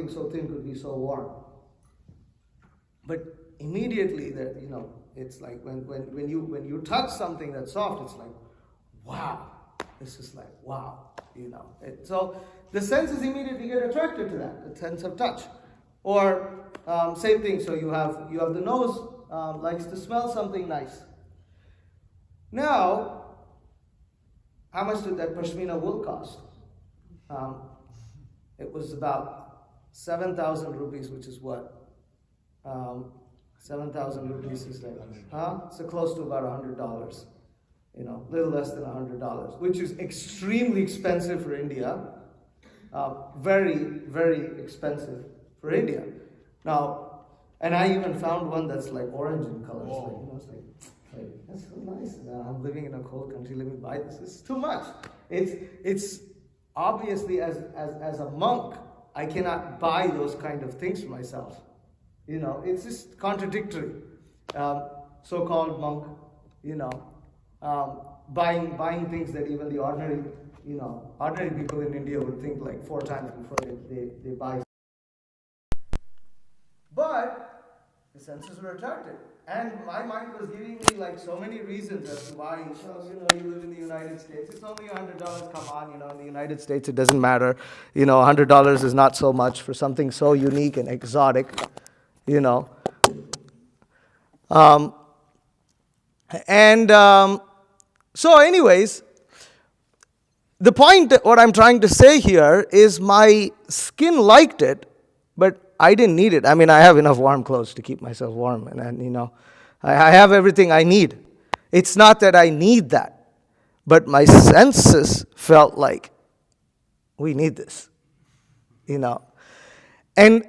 something so thin could be so warm. But immediately that, it's like when you touch something that's soft, it's like, wow. This is like, wow. So the senses immediately get attracted to that, the sense of touch. Or same thing, so you have the nose likes to smell something nice. Now, how much did that pashmina wool cost? It was about 7,000 rupees, which is what? 7,000 rupees is like, so close to about $100. Little less than $100, which is extremely expensive for India. Very, very expensive for India. Now, and I even found one that's like orange in color. It's like that's so nice. I'm living in a cold country. Let me buy this. It's too much. It's obviously as a monk, I cannot buy those kind of things for myself. It's just contradictory. So-called monk, buying things that even the ordinary people in India would think like 4 times before they buy. But the senses were attracted. And my mind was giving me like so many reasons as to why, you live in the United States. It's only $100. Come on, in the United States it doesn't matter. $100 is not so much for something so unique and exotic, So anyways, the point, what I'm trying to say here is my skin liked it, but I didn't need it. I mean, I have enough warm clothes to keep myself warm, and I have everything I need. It's not that I need that, but my senses felt like, we need this, And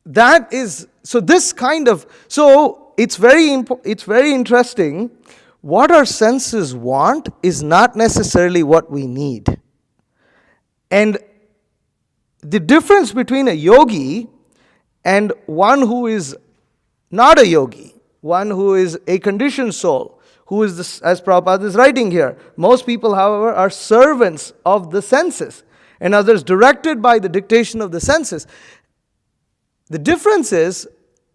that is, so it's very interesting. What our senses want is not necessarily what we need. And the difference between a yogi and one who is not a yogi, one who is a conditioned soul, who is, as Prabhupada is writing here, most people, however, are servants of the senses, and others directed by the dictation of the senses. The difference is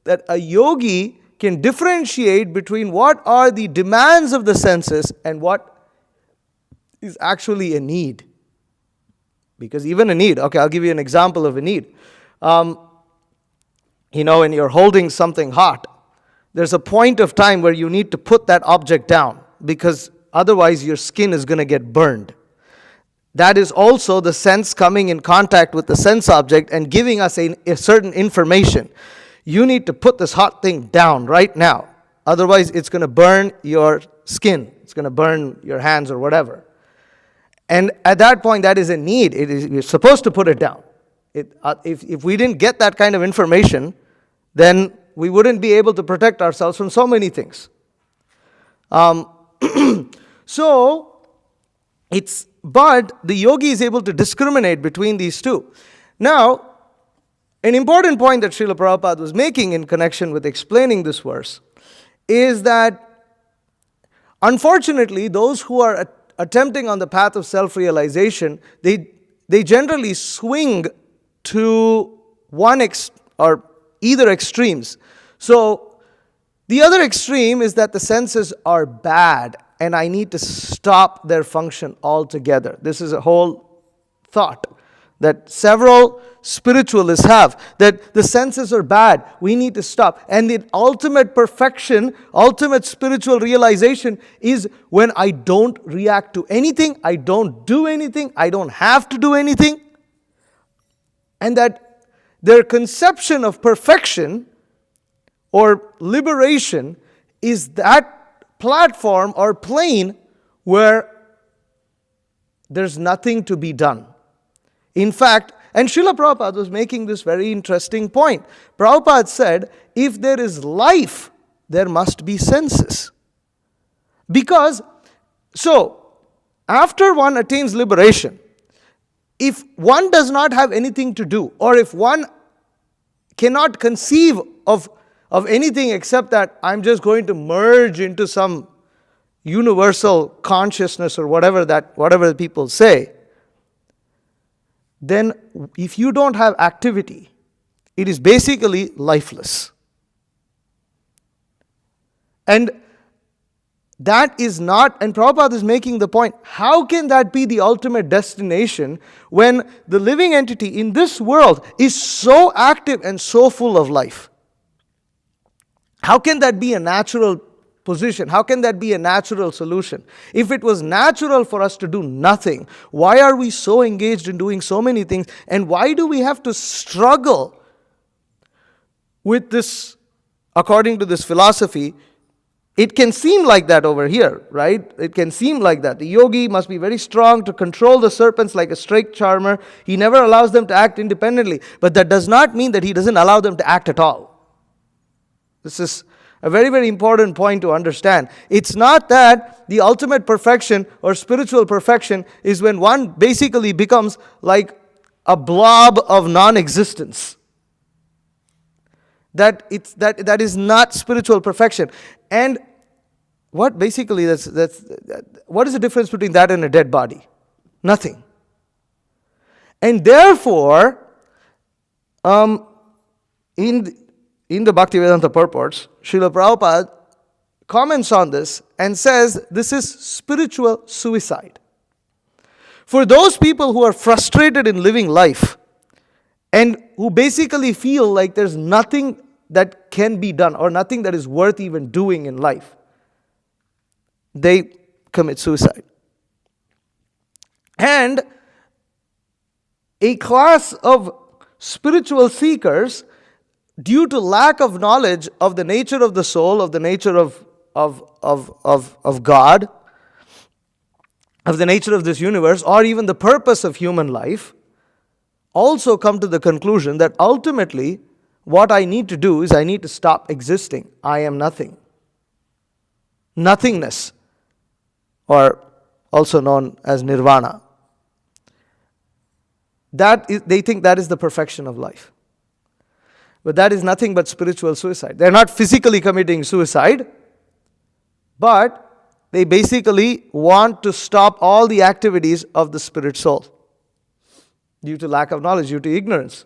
that a yogi can differentiate between what are the demands of the senses and what is actually a need. Because even a need, okay, I'll give you an example of a need. When you're holding something hot, there's a point of time where you need to put that object down, because otherwise your skin is going to get burned. That is also the sense coming in contact with the sense object and giving us a certain information. You need to put this hot thing down right now. Otherwise, it's going to burn your skin. It's going to burn your hands or whatever. And at that point, that is a need. You're supposed to put it down. If we didn't get that kind of information, then we wouldn't be able to protect ourselves from so many things. But the yogi is able to discriminate between these two. Now, an important point that Srila Prabhupada was making in connection with explaining this verse is that, unfortunately, those who are attempting on the path of self-realization, they generally swing to or either extremes. So, the other extreme is that the senses are bad and I need to stop their function altogether. This is a whole thought that several spiritualists have, that the senses are bad, we need to stop. And the ultimate perfection, ultimate spiritual realization is when I don't react to anything, I don't do anything, I don't have to do anything. And that their conception of perfection or liberation is that platform or plane where there's nothing to be done. In fact, and Srila Prabhupada was making this very interesting point. Prabhupada said, if there is life, there must be senses. Because, after one attains liberation, if one does not have anything to do, or if one cannot conceive of anything except that I'm just going to merge into some universal consciousness or whatever people say, then if you don't have activity, it is basically lifeless. And that is not, and Prabhupada is making the point, how can that be the ultimate destination when the living entity in this world is so active and so full of life? How can that be a natural position? How can that be a natural solution? If it was natural for us to do nothing, why are we so engaged in doing so many things? And why do we have to struggle with this, according to this philosophy? It can seem like that over here, right? It can seem like that. The yogi must be very strong to control the serpents like a snake charmer. He never allows them to act independently. But that does not mean that he doesn't allow them to act at all. This is a very, very important point to understand. It's not that the ultimate perfection or spiritual perfection is when one basically becomes like a blob of non-existence. That is not spiritual perfection. And what basically what is the difference between that and a dead body? Nothing. And therefore, in the Bhaktivedanta purports, Srila Prabhupada comments on this and says this is spiritual suicide. For those people who are frustrated in living life and who basically feel like there's nothing that can be done or nothing that is worth even doing in life, they commit suicide. And a class of spiritual seekers, due to lack of knowledge of the nature of the soul, of the nature of God, of the nature of this universe, or even the purpose of human life, also come to the conclusion that ultimately what I need to do is I need to stop existing. I am nothing. Nothingness, or also known as nirvana. They think that is the perfection of life. But that is nothing but spiritual suicide. They're not physically committing suicide, but they basically want to stop all the activities of the spirit soul due to lack of knowledge, due to ignorance.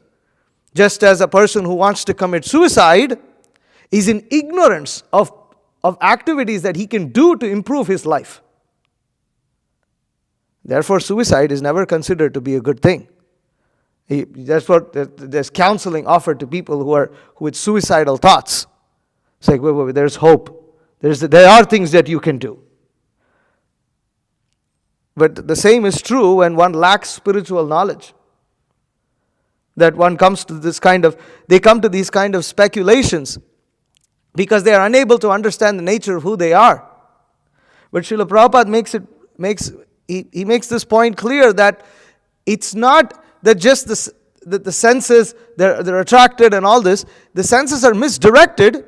Just as a person who wants to commit suicide is in ignorance of activities that he can do to improve his life. Therefore, suicide is never considered to be a good thing. That's what there's counseling offered to people who are with suicidal thoughts. It's like, wait, there's hope. There are things that you can do. But the same is true when one lacks spiritual knowledge. That one comes to they come to these kind of speculations because they are unable to understand the nature of who they are. But Srila Prabhupada makes this point clear that it's not that just the senses, they're attracted and all this. The senses are misdirected,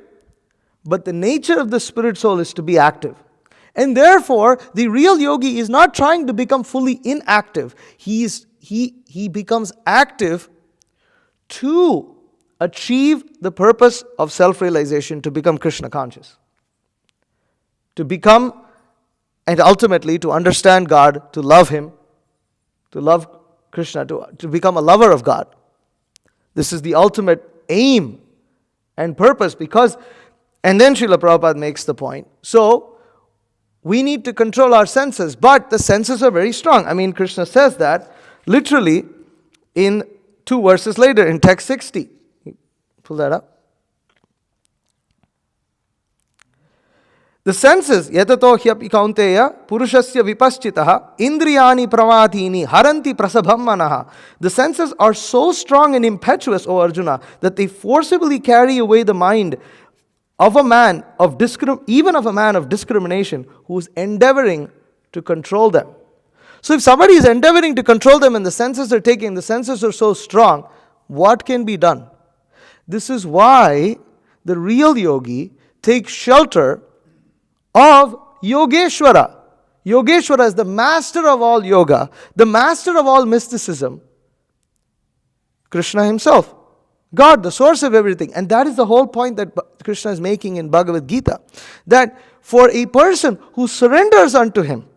but the nature of the spirit soul is to be active. And therefore, the real yogi is not trying to become fully inactive. He becomes active to achieve the purpose of self-realization, to become Krishna conscious. To become, and ultimately to understand God, to love Him, to love Krishna, to become a lover of God. This is the ultimate aim and purpose because, and then Srila Prabhupada makes the point, so we need to control our senses, but the senses are very strong. I mean, Krishna says that literally in 2 verses later in text 60. Pull that up. The senses, yatato hyapi kaunteya, purushasya vipaschitaha, indriyani pravatini, haranti prasabham manaha. The senses are so strong and impetuous, O Arjuna, that they forcibly carry away the mind of a man of even of a man of discrimination who is endeavoring to control them. So if somebody is endeavoring to control them and the senses are so strong, what can be done? This is why the real yogi takes shelter of Yogeshwara. Yogeshwara is the master of all yoga, the master of all mysticism. Krishna himself, God, the source of everything. And that is the whole point that Krishna is making in Bhagavad Gita. That for a person who surrenders unto him,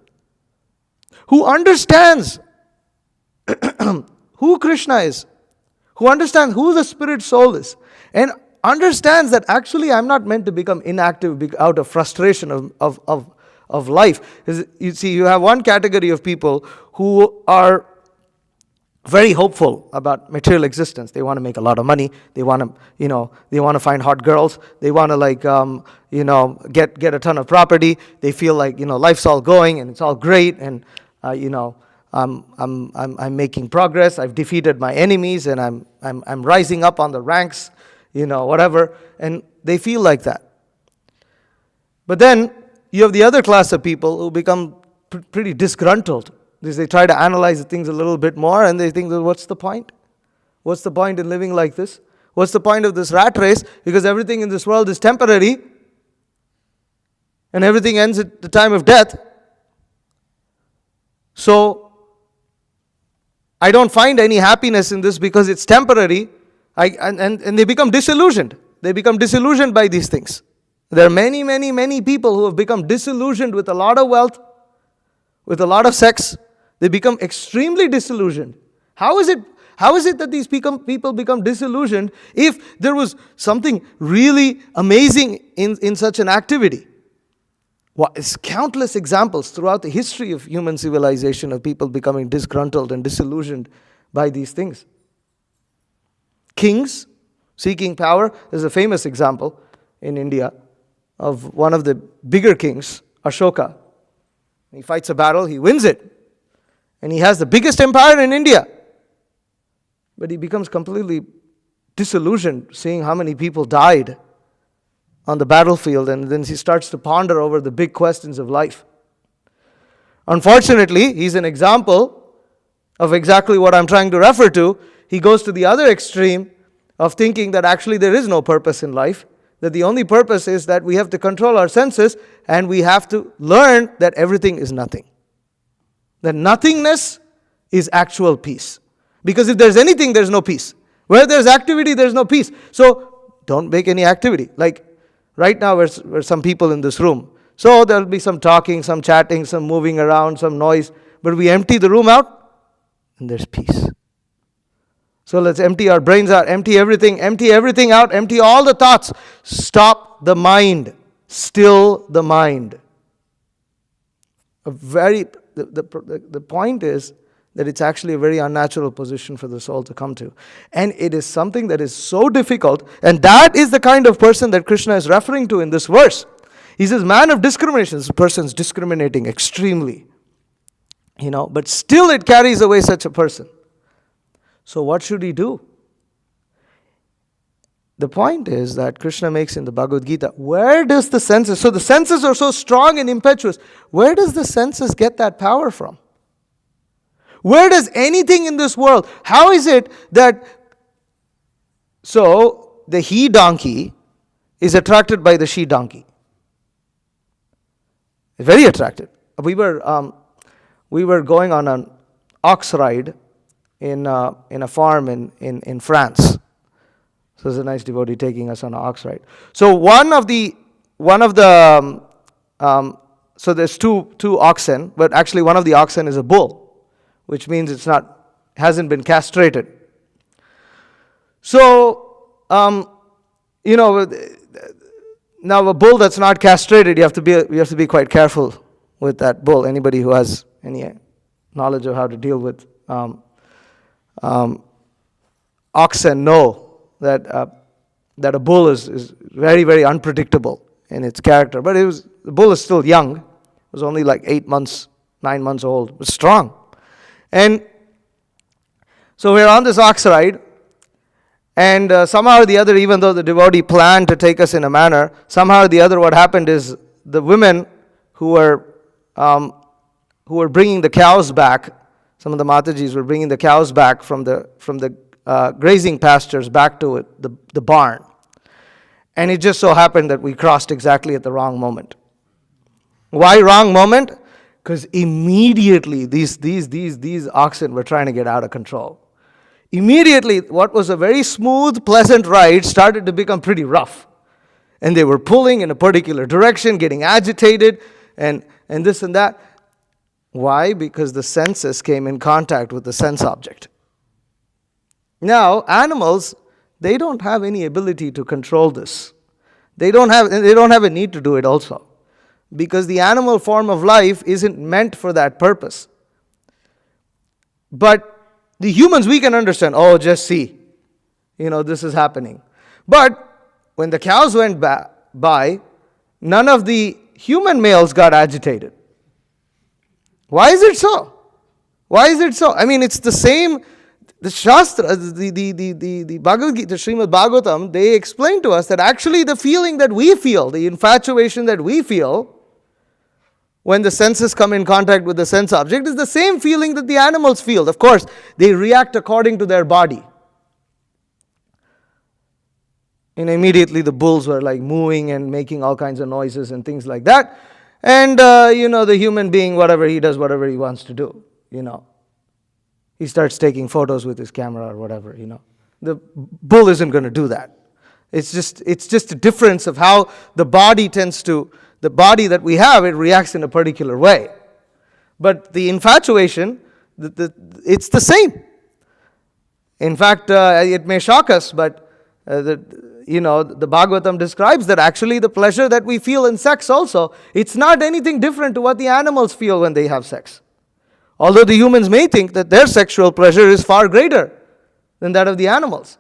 who understands who Krishna is, who understands who the spirit soul is, and understands that actually I'm not meant to become inactive out of frustration of life. You see, you have one category of people who are very hopeful about material existence. They want to make a lot of money. They want to, they want to find hot girls. They want to get a ton of property. They feel like, life's all going and it's all great, and I'm making progress. I've defeated my enemies, and I'm rising up on the ranks, whatever. And they feel like that. But then you have the other class of people who become pretty disgruntled. They try to analyze things a little bit more, and they think, what's the point? What's the point in living like this? What's the point of this rat race? Because everything in this world is temporary, and everything ends at the time of death. So I don't find any happiness in this because it's temporary. And they become disillusioned. They become disillusioned by these things. There are many, many, many people who have become disillusioned with a lot of wealth, with a lot of sex. They become extremely disillusioned. How is it that these people become disillusioned if there was something really amazing in such an activity? Well, it's countless examples throughout the history of human civilization of people becoming disgruntled and disillusioned by these things. Kings seeking power. There's a famous example in India of one of the bigger kings, Ashoka. He fights a battle, he wins it. And he has the biggest empire in India. But he becomes completely disillusioned seeing how many people died on the battlefield, and then he starts to ponder over the big questions of life. Unfortunately, he's an example of exactly what I'm trying to refer to. He goes to the other extreme of thinking that actually there is no purpose in life, that the only purpose is that we have to control our senses, and we have to learn that everything is nothing. That nothingness is actual peace. Because if there's anything, there's no peace. Where there's activity, there's no peace. So don't make any activity. Like right now, we're some people in this room. So there'll be some talking, some chatting, some moving around, some noise. But we empty the room out, and there's peace. So let's empty our brains out, empty everything out, empty all the thoughts. Stop the mind. Still the mind. The point is that it's actually a very unnatural position for the soul to come to. And it is something that is so difficult, and that is the kind of person that Krishna is referring to in this verse. He says, man of discrimination. This person's discriminating extremely. But still it carries away such a person. So what should he do? The point is that Krishna makes in the Bhagavad Gita, where does the senses, so the senses are so strong and impetuous, where does the senses get that power from? Where does anything in this world, how is it that, so the he donkey is attracted by the she donkey? Very attracted. We were going on an ox ride in a farm in France. So there's a nice devotee taking us on an ox ride. So so there's two oxen, but actually one of the oxen is a bull, which means hasn't been castrated. So now a bull that's not castrated, you have to be quite careful with that bull. Anybody who has any knowledge of how to deal with oxen know that a bull is very, very unpredictable in its character. But the bull is still young. It was only like 9 months old. It was strong. And so we're on this ox ride, and somehow or the other, even though the devotee planned to take us in a manner, somehow or the other what happened is the women who were bringing the cows back, some of the Matajis were bringing the cows back from the grazing pastures back to the barn. And it just so happened that we crossed exactly at the wrong moment. Why wrong moment? Because immediately these oxen were trying to get out of control. Immediately, what was a very smooth, pleasant ride started to become pretty rough. And they were pulling in a particular direction, getting agitated, and this and that. Why? Because the senses came in contact with the sense object. Now, animals, they don't have any ability to control this. They don't have a need to do it also. Because the animal form of life isn't meant for that purpose. But the humans, we can understand, oh, just see, this is happening. But when the cows went by, none of the human males got agitated. Why is it so? Why is it so? I mean, it's the same. The Shastra, the Bhagavad Gita, the Srimad Bhagavatam, they explain to us that actually the feeling that we feel, the infatuation that we feel when the senses come in contact with the sense object is the same feeling that the animals feel. Of course, they react according to their body. And immediately the bulls were like mooing and making all kinds of noises and things like that. And, the human being, whatever he does, whatever he wants to do, He starts taking photos with his camera or whatever, The bull isn't going to do that. It's just a difference of how the body that we have, it reacts in a particular way. But the infatuation, it's the same. In fact, it may shock us, but the Bhagavatam describes that actually the pleasure that we feel in sex also, it's not anything different to what the animals feel when they have sex. Although the humans may think that their sexual pleasure is far greater than that of the animals.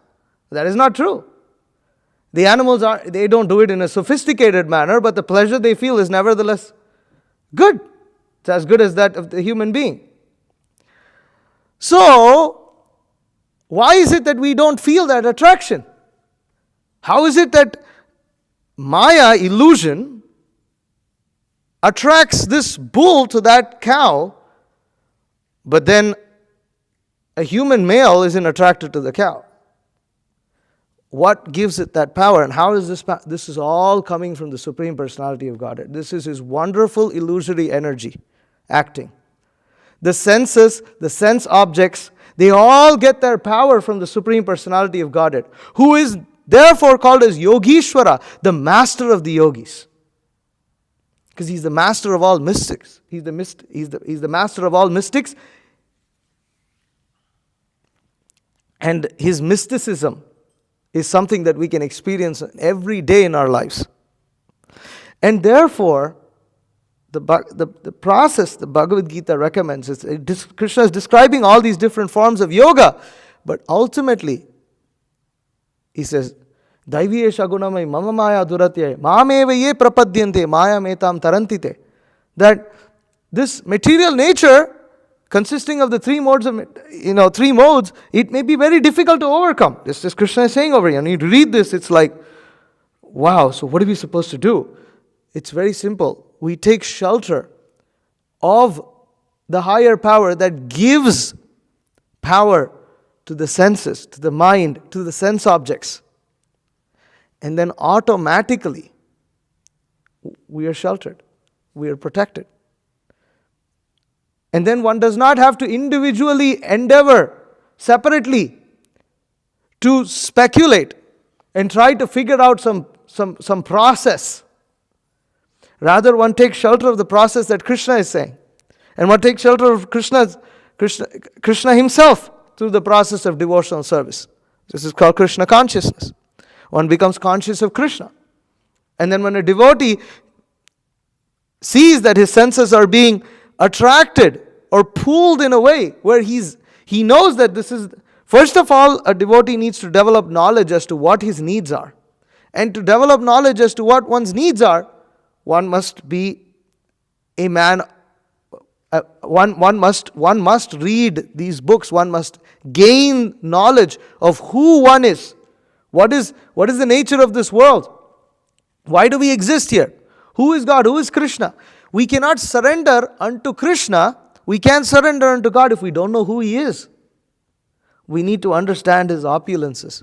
That is not true. The animals they don't do it in a sophisticated manner, but the pleasure they feel is nevertheless good. It's as good as that of the human being. So, why is it that we don't feel that attraction? How is it that Maya, illusion, attracts this bull to that cow, but then a human male isn't attracted to the cow? What gives it that power? And how is this? This is all coming from the Supreme Personality of Godhead. This is His wonderful illusory energy acting. The senses, the sense objects, they all get their power from the Supreme Personality of Godhead, who is therefore called as Yogishwara, the master of the yogis. Because He's the master of all mystics. He's the master of all mystics. And His mysticism is something that we can experience every day in our lives. And therefore, the process the Bhagavad Gita recommends is Krishna is describing all these different forms of yoga, but ultimately He says, Daiviye shagunamai mama maya duratye mameva ye prapadyante maya metam tarantite. That this material nature, consisting of the three modes, it may be very difficult to overcome. This is Krishna is saying over here. And you read this, it's like, wow, so what are we supposed to do? It's very simple. We take shelter of the higher power that gives power to the senses, to the mind, to the sense objects. And then automatically, we are sheltered. We are protected. And then one does not have to individually endeavor separately to speculate and try to figure out some process. Rather, one takes shelter of the process that Krishna is saying. And one takes shelter of Krishna himself through the process of devotional service. This is called Krishna consciousness. One becomes conscious of Krishna. And then when a devotee sees that his senses are being attracted or pulled in a way where he knows that this is, first of all, a devotee needs to develop knowledge as to what his needs are. And to develop knowledge as to what one's needs are, one must be a man. One must read these books. One must gain knowledge of who one is. What is the nature of this world? Why do we exist here? Who is God? Who is Krishna? We cannot surrender unto Krishna. We can't surrender unto God if we don't know who He is. We need to understand His opulences.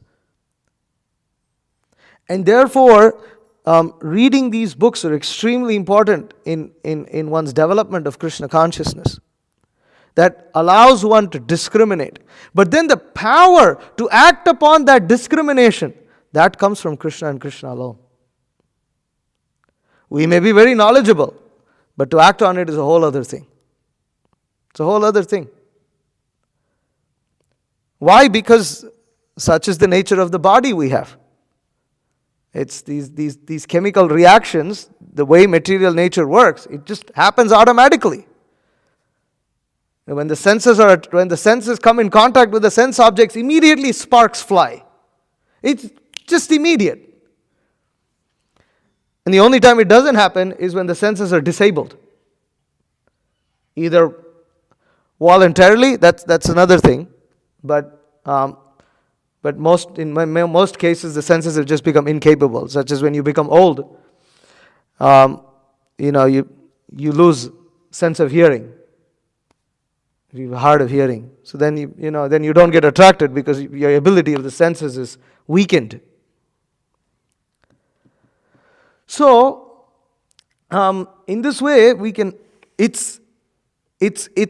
And therefore, reading these books are extremely important in one's development of Krishna consciousness. That allows one to discriminate. But then the power to act upon that discrimination, that comes from Krishna and Krishna alone. We may be very knowledgeable, but to act on it is a whole other thing. It's a whole other thing. Why? Because such is the nature of the body we have. It's these chemical reactions, the way material nature works, it just happens automatically. And when the senses come in contact with the sense objects, immediately sparks fly. It's just immediate. And the only time it doesn't happen is when the senses are disabled. Either voluntarily, that's another thing, but in most cases the senses have just become incapable. Such as when you become old, you lose sense of hearing. You have hard of hearing, so then you don't get attracted because your ability of the senses is weakened. So, in this way, we can. It's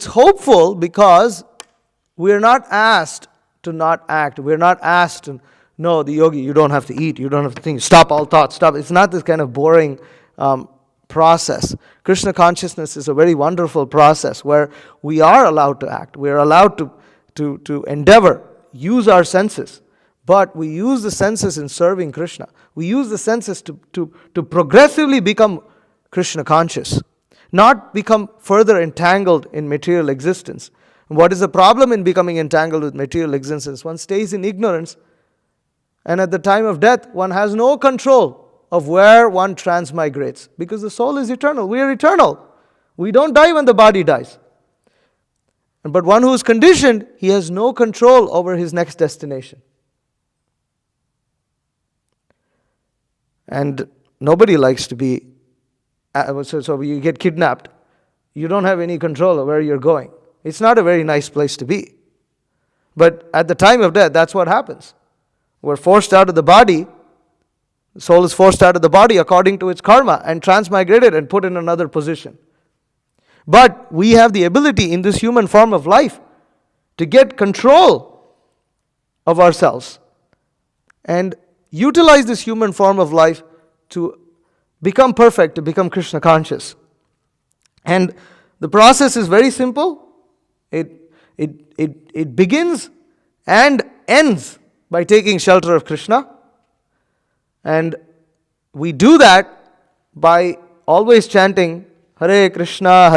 hopeful because we're not asked to not act. We're not asked to, no, the yogi, you don't have to eat, you don't have to think, stop all thoughts, stop. It's not this kind of boring process. Krishna consciousness is a very wonderful process where we are allowed to act. We are allowed to endeavor, use our senses. But we use the senses in serving Krishna. We use the senses to progressively become Krishna conscious, not become further entangled in material existence. And what is the problem in becoming entangled with material existence? One stays in ignorance, and at the time of death, one has no control of where one transmigrates, because the soul is eternal. We are eternal. We don't die when the body dies. But one who is conditioned, he has no control over his next destination. And nobody likes to be, so you get kidnapped. You don't have any control of where you're going. It's not a very nice place to be. But at the time of death, that's what happens. We're forced out of the body. The soul is forced out of the body according to its karma and transmigrated and put in another position. But we have the ability in this human form of life to get control of ourselves and utilize this human form of life to become perfect, to become Krishna conscious. And the process is very simple. It begins and ends by taking shelter of Krishna. And we do that by always chanting Hare Krishna,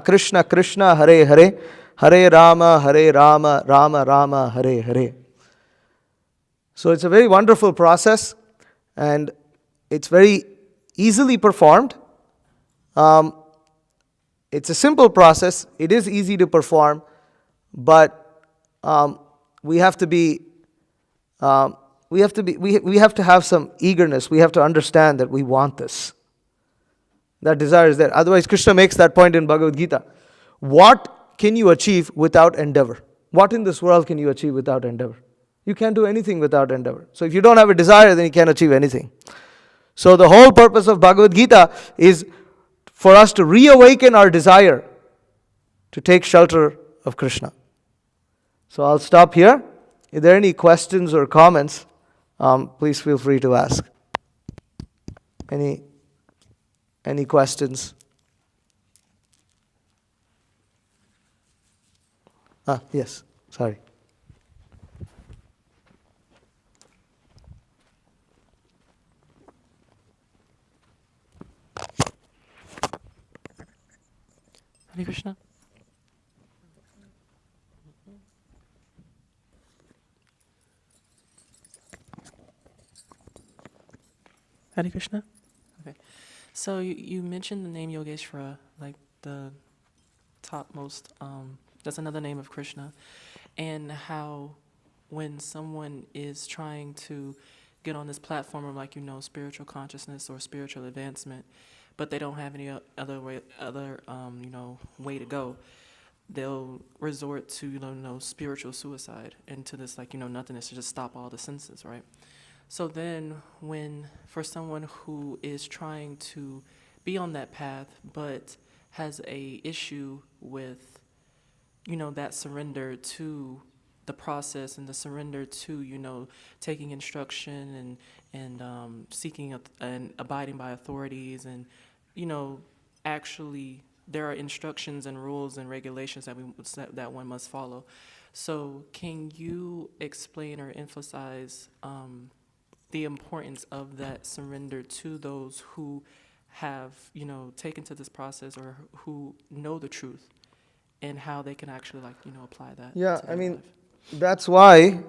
Krishna Krishna, Hare Hare, Hare Rama, Rama Rama, Hare Hare. So it's a very wonderful process, and it's very easily performed. It's a simple process. It is easy to perform, but we have to have some eagerness. We have to understand that we want this. That desire is there. Otherwise, Krishna makes that point in Bhagavad Gita. What can you achieve without endeavor? What in this world can you achieve without endeavor? You can't do anything without endeavor. So if you don't have a desire, then you can't achieve anything. So the whole purpose of Bhagavad Gita is for us to reawaken our desire to take shelter of Krishna. So I'll stop here. If there are any questions or comments, please feel free to ask. Any questions? Yes, sorry. Hare Krishna. Hare Krishna. Okay. So you mentioned the name Yogeshvara, like the topmost, that's another name of Krishna, and how when someone is trying to get on this platform of spiritual consciousness or spiritual advancement, but they don't have any other way to go, they'll resort to spiritual suicide and to this nothingness to just stop all the senses, right? So then for someone who is trying to be on that path but has a issue with that surrender to the process and the surrender to taking instruction and seeking and abiding by authorities, and actually there are instructions and rules and regulations that one must follow. So, can you explain or emphasize the importance of that surrender to those who have, taken to this process or who know the truth, and how they can actually, apply that Yeah, to I their mean, life? that's why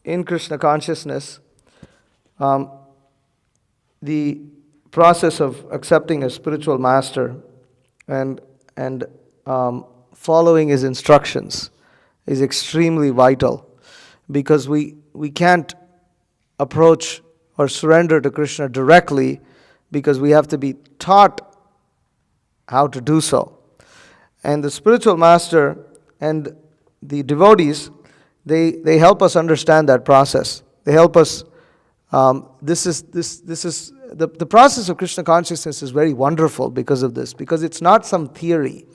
in Krishna consciousness, the process of accepting a spiritual master and following his instructions is extremely vital, because we can't approach or surrender to Krishna directly, because we have to be taught how to do so. And the spiritual master and the devotees, they help us understand that process. They help us. This is the process of Krishna consciousness is very wonderful because of this, because it's not some theory.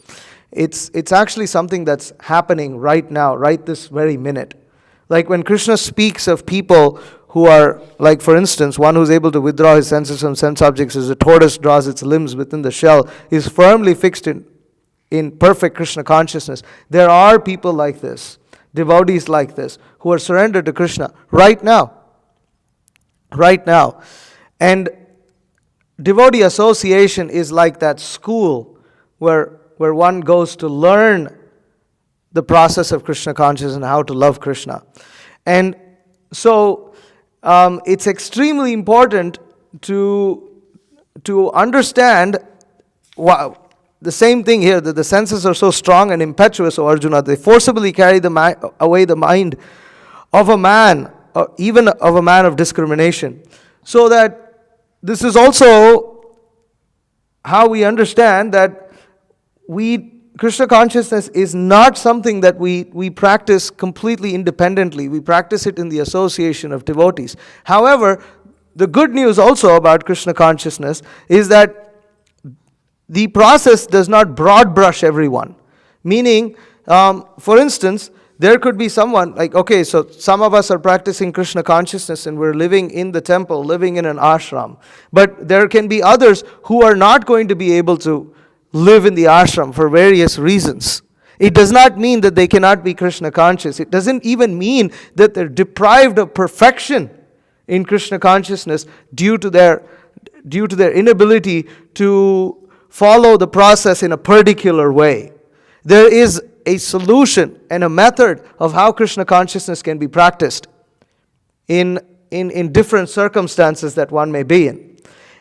It's actually something that's happening right now, right this very minute. Like when Krishna speaks of people who are, like for instance, one who's able to withdraw his senses from sense objects as a tortoise draws its limbs within the shell, is firmly fixed in perfect Krishna consciousness. There are people like this, devotees like this, who are surrendered to Krishna right now. Right now. And devotee association is like that school where one goes to learn the process of Krishna consciousness and how to love Krishna. And so it's extremely important to understand the same thing here, that the senses are so strong and impetuous, O Arjuna, they forcibly carry away the mind of a man, even of a man of discrimination. So that this is also how we understand that Krishna consciousness is not something that we practice completely independently. We practice it in the association of devotees. However, the good news also about Krishna consciousness is that the process does not broad brush everyone. Meaning, for instance, there could be someone like, okay, so some of us are practicing Krishna consciousness and we're living in the temple, living in an ashram. But there can be others who are not going to be able to live in the ashram for various reasons. It does not mean that they cannot be Krishna conscious. It doesn't even mean that they're deprived of perfection in Krishna consciousness due to their inability to follow the process in a particular way. There is a solution and a method of how Krishna consciousness can be practiced in different circumstances that one may be in.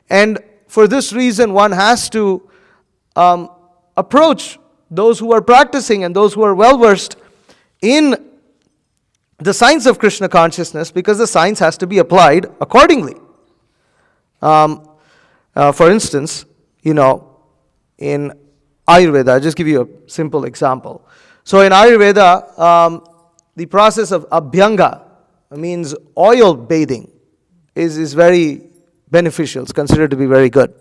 And for this reason, one has to approach those who are practicing and those who are well versed in the science of Krishna consciousness, because the science has to be applied accordingly. For instance, in Ayurveda, I'll just give you a simple example. So in Ayurveda, the process of abhyanga, means oil bathing, is very beneficial. It's considered to be very good.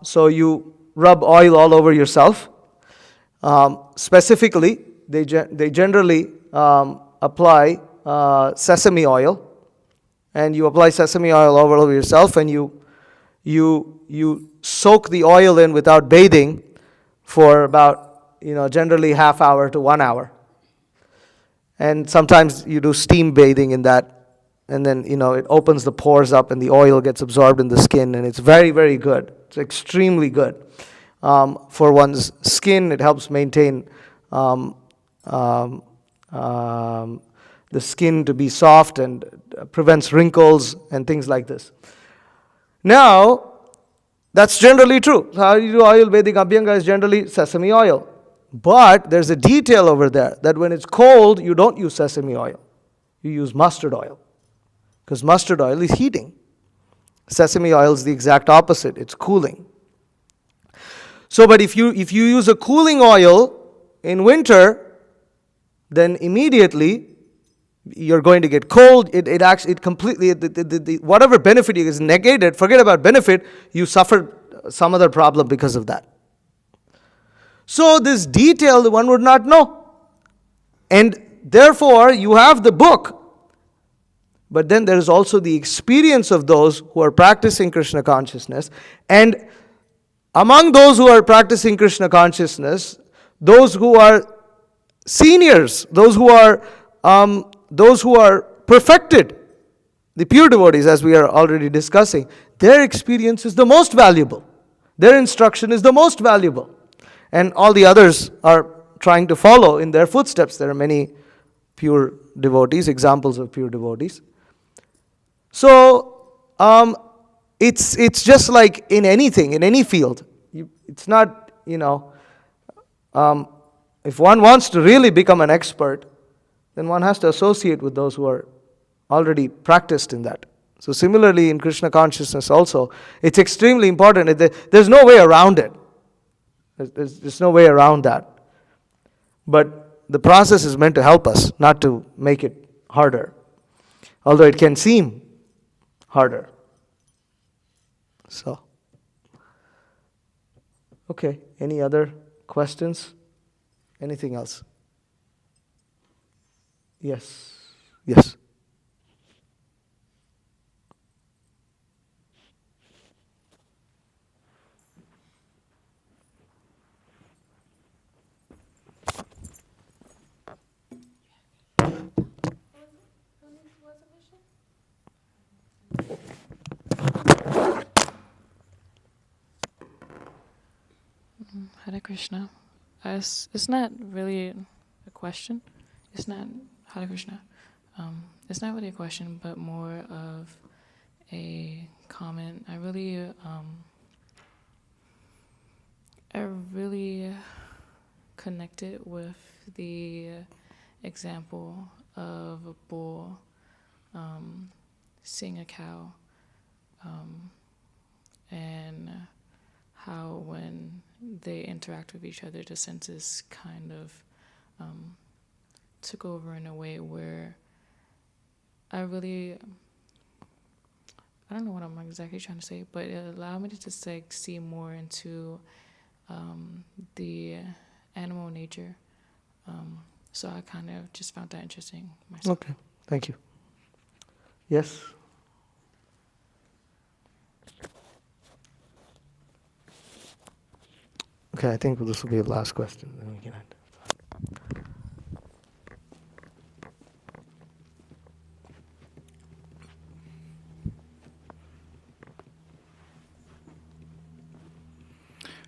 So you rub oil all over yourself. Specifically, they generally apply sesame oil, and you apply sesame oil all over yourself, and you soak the oil in without bathing for about, generally half hour to 1 hour. And sometimes you do steam bathing in that, and then, it opens the pores up and the oil gets absorbed in the skin, and it's very, very good. It's extremely good for one's skin. It helps maintain the skin to be soft and prevents wrinkles and things like this. Now, that's generally true. So how you do oil bathing, abhyanga is generally sesame oil. But there's a detail over there that when it's cold, you don't use sesame oil. You use mustard oil. Because mustard oil is heating. Sesame oil is the exact opposite. It's cooling. So, but if you use a cooling oil in winter, then immediately you're going to get cold. It completely, whatever benefit is negated, forget about benefit, you suffer some other problem because of that. So this detail one would not know. And therefore you have the book, but then there is also the experience of those who are practicing Krishna consciousness. And among those who are practicing Krishna consciousness, those who are seniors, those who are perfected, the pure devotees, as we are already discussing, their experience is the most valuable. Their instruction is the most valuable. And all the others are trying to follow in their footsteps. There are many pure devotees, examples of pure devotees. So, it's just like in anything, in any field. It's not, if one wants to really become an expert, then one has to associate with those who are already practiced in that. So similarly in Krishna consciousness also, it's extremely important. There's no way around it. There's no way around that. But the process is meant to help us, not to make it harder. Although it can seem harder. So, okay, any other questions? Anything else? Yes. Yes. Hare Krishna. It's not really a question. It's not Hare Krishna. It's not really a question, but more of a comment. I really connected with the example of a bull seeing a cow, and how when they interact with each other, the senses kind of took over in a way where I don't know what I'm exactly trying to say, but it allowed me to just like see more into the animal nature. So I kind of just found that interesting myself. Okay, thank you. Yes? Okay, I think this will be the last question. Then we can end.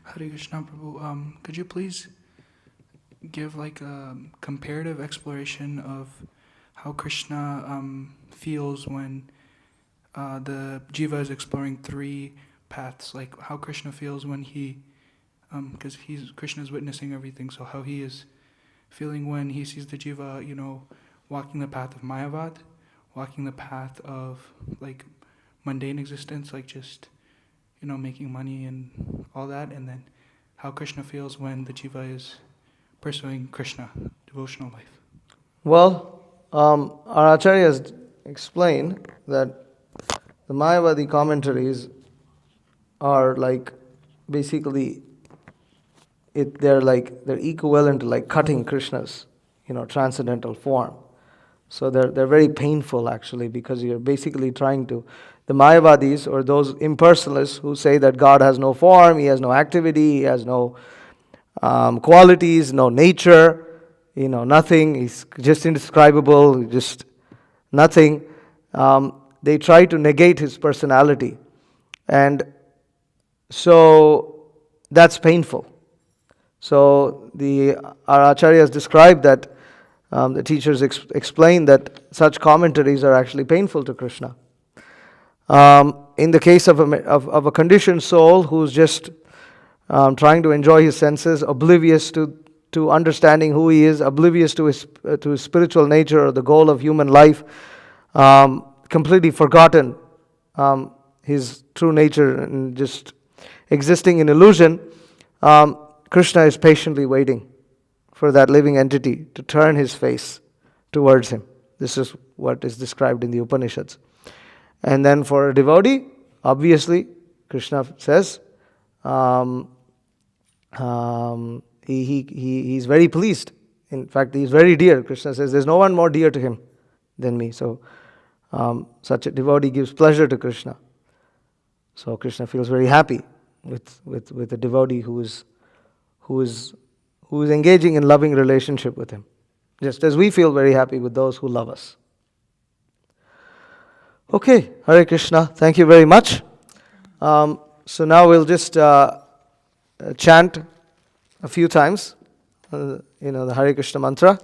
Hare Krishna Prabhu, could you please give like a comparative exploration of how Krishna feels when the jiva is exploring three paths, like how Krishna feels when he, because Krishna is witnessing everything, so how he is feeling when he sees the jiva, walking the path of Mayavad, walking the path of like mundane existence, like just making money and all that, and then how Krishna feels when the jiva is pursuing Krishna, devotional life. Well, our acharyas explain that the Mayavadi commentaries are like basically they're equivalent to like cutting Krishna's transcendental form. So they're very painful actually, because you're basically trying to, the Mayavadis or those impersonalists who say that God has no form, he has no activity, he has no qualities, no nature, nothing, he's just indescribable, just nothing. They try to negate his personality. And so that's painful. So our acharyas describe that, the teachers explain that such commentaries are actually painful to Krishna. In the case of a conditioned soul who's just trying to enjoy his senses, oblivious to understanding who he is, oblivious to his spiritual nature or the goal of human life, completely forgotten his true nature and just existing in illusion, Krishna is patiently waiting for that living entity to turn his face towards him. This is what is described in the Upanishads. And then for a devotee, obviously, Krishna says, he's very pleased. In fact, he's very dear. Krishna says, there's no one more dear to him than me. So, such a devotee gives pleasure to Krishna. So Krishna feels very happy with a devotee who is engaging in loving relationship with him. just as we feel very happy with those who love us. Okay, Hare Krishna. Thank you very much. So now we'll just chant a few times, the Hare Krishna mantra.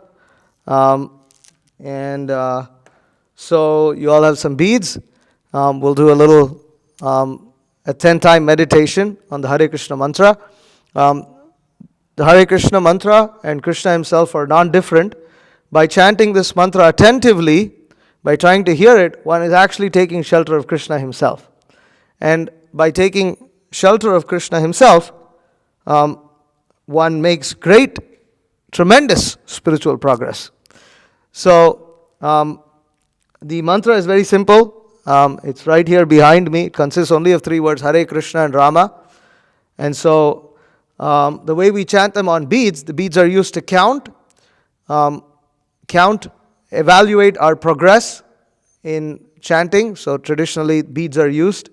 So you all have some beads. We'll do a little, a 10-time meditation on the Hare Krishna mantra. The Hare Krishna mantra and Krishna himself are non-different. By chanting this mantra attentively, by trying to hear it, one is actually taking shelter of Krishna himself. And by taking shelter of Krishna himself, one makes great, tremendous spiritual progress. So, the mantra is very simple. It's right here behind me. It consists only of 3 words, Hare Krishna and Rama. And so, the way we chant them on beads, the beads are used to count, evaluate our progress in chanting. So traditionally, beads are used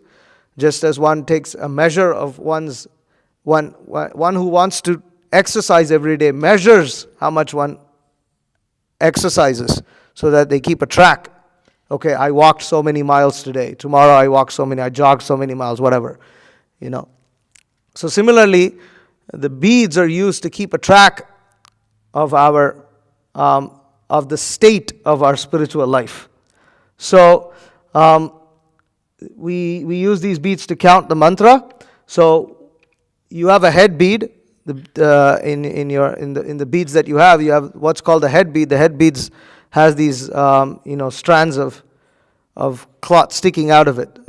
just as one takes a measure of one who wants to exercise every day measures how much one exercises so that they keep a track. Okay, I walked so many miles today. Tomorrow I jogged so many miles, whatever. So similarly, the beads are used to keep a track of our of the state of our spiritual life. So we use these beads to count the mantra. So you have a head bead. In the beads that you have what's called the head bead. The head beads has these strands of cloth sticking out of it.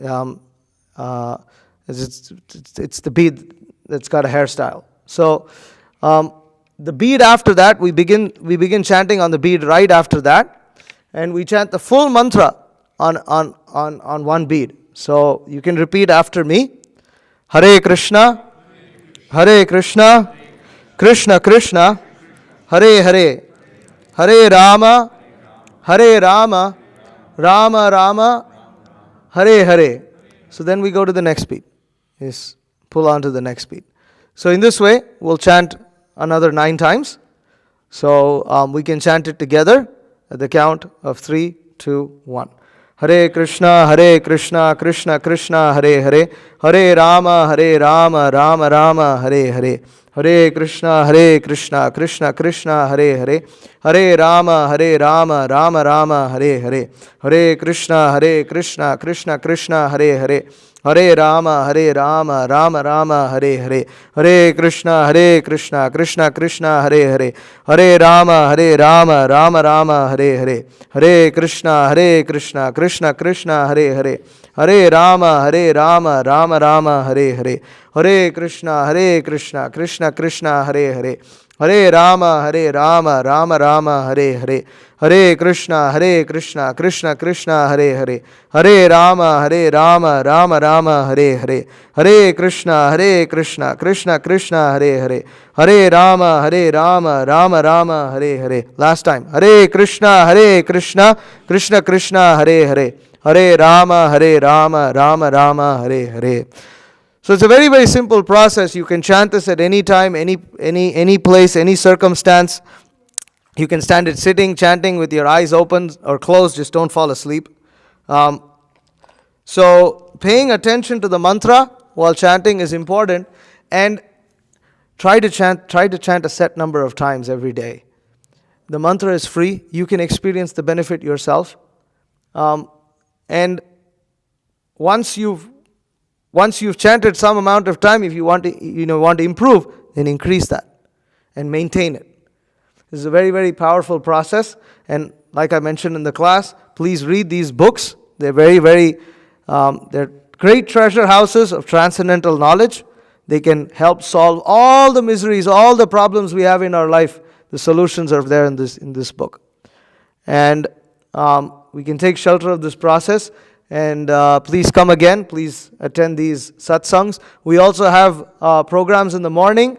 It's the bead that's got a hairstyle. So the bead after that, we begin chanting on the bead right after that, and we chant the full mantra on one bead. So you can repeat after me. Hare Krishna, Hare Krishna, Krishna Krishna, Hare Hare, Hare Rama, Hare Rama, Rama Rama, Hare Hare. So then we go to the next beat. Yes, pull on to the next beat. So in this way, we'll chant another 9 times. So we can chant it together at the count of 3, 2, 1. Hare Krishna, Krishna Krishna, Hare Hare, Hare Rama, Rama Rama, Hare Hare. Hare Krishna, Krishna Krishna, Hare Hare, Hare Rama, Rama Rama, Hare Hare. Hare Krishna, Krishna Krishna, Hare Hare, Hare Rama, Rama Rama, Hare Hare. Hare Krishna, Krishna Krishna, Hare Hare, Hare Rama, Rama Rama, Hare Hare. Hare Krishna, Krishna Krishna, Hare Hare, Hare Rama, Rama Rama, Hare Hare. Hare Krishna, Krishna Krishna, Hare Hare, Hare Rama, Rama Rama, Hare Hare. Hare Krishna, Krishna Krishna, Hare Hare, Hare Rama, Rama Rama, Hare Hare. Hare Krishna, Krishna Krishna, Hare Hare, Hare Rama, Rama Rama, Hare Hare. Last time. Hare Krishna, Krishna Krishna, Hare Hare, Hare Rama, Rama Rama, Hare Hare. So it's a very, very simple process. You can chant this at any time, any place, any circumstance. You can stand it sitting, chanting with your eyes open or closed. Just don't fall asleep. So paying attention to the mantra while chanting is important, and try to chant a set number of times every day. The mantra is free. You can experience the benefit yourself. And once you've chanted some amount of time, if you want to improve, then increase that and maintain it. This is a very, very powerful process, and like I mentioned in the class, please read these books. They're very, very, they're great treasure houses of transcendental knowledge. They can help solve all the miseries, all the problems we have in our life. The solutions are there in this book, and we can take shelter of this process. And please come again. Please attend these satsangs. We also have programs in the morning.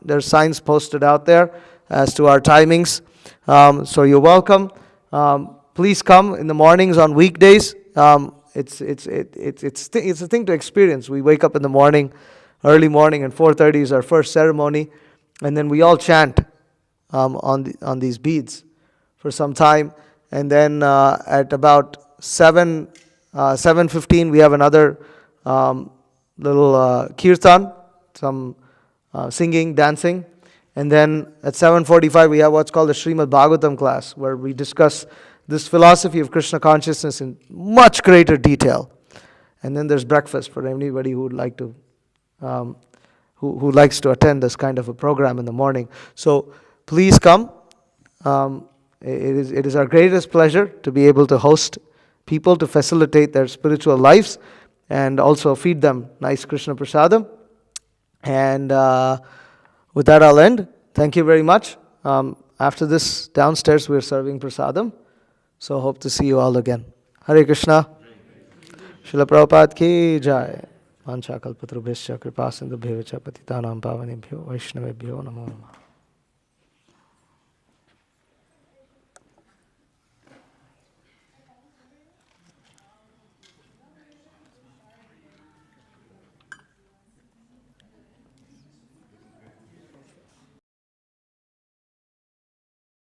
There's signs posted out there as to our timings. So you're welcome. Please come in the mornings on weekdays. It's a thing to experience. We wake up in the morning, early morning, and 4:30 is our first ceremony, and then we all chant on these beads for some time. And then at about 7:15 we have another little kirtan, some singing, dancing. And then at 7:45 we have what's called the Srimad Bhagavatam class, where we discuss this philosophy of Krishna consciousness in much greater detail. And then there's breakfast for anybody who would like to, who likes to attend this kind of a program in the morning. So please come. It is our greatest pleasure to be able to host people, to facilitate their spiritual lives, and also feed them nice Krishna prasadam. And with that I'll end. Thank you very much. After this, downstairs we're serving prasadam. So hope to see you all again. Hare Krishna. Srila Prabhupada ki jai. Vancha kalpatarubhescha kripa sindhubhyo cha patitanam pavanebhyo vaishnavebhyo namo namah.